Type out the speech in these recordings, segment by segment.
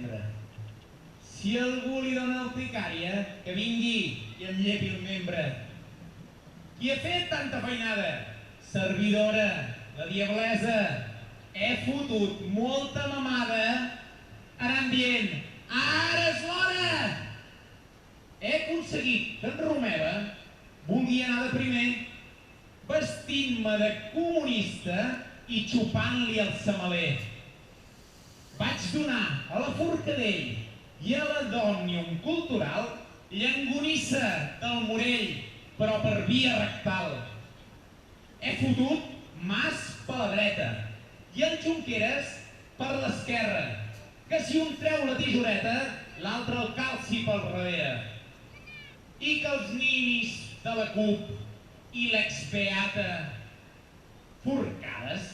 membre. Si algú li dona urticària, que vingui i em llepi el membre. Qui ha fet tanta feinada? Servidora, la diablesa. He fotut molta mamada anant dient ara és l'hora! He aconseguit que en Romeva vulgui anar de primer vestint-me de comunista i xupant-li el semaler. Vaig donar a la Forcadell i a la d'Òmnium Cultural llangonissa del Morell, però per via rectal. He fotut Mas per la dreta i el Junqueras per l'esquerra, que si un treu la tisoreta, l'altre el calci pel darrere. I que els ninis de la CUP i l'exbeata Forcades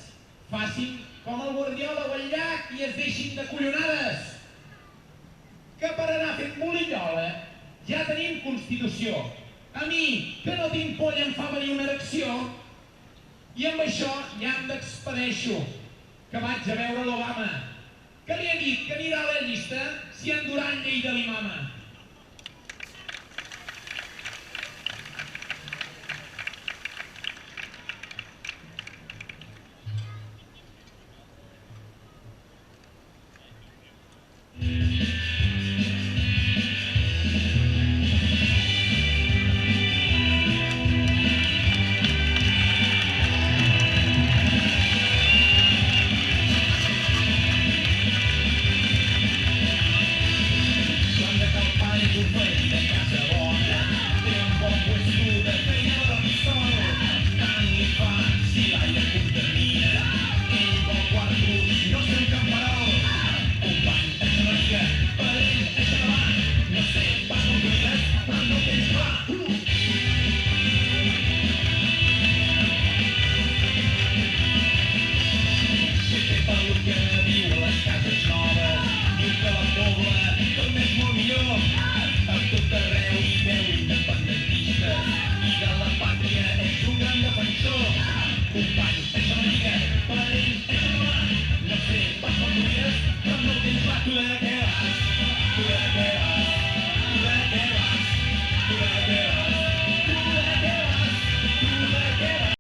facin com el Guardiola o el Llach i es deixin de collonades. Que per anar fent bolillola ja tenim Constitució. A mi, que no tinc polla, em fa venir una erecció. I amb això ja em despedeixo, que vaig a veure l'Obama, que li ha dit que anirà a la llista si en Duran Lleida li mama.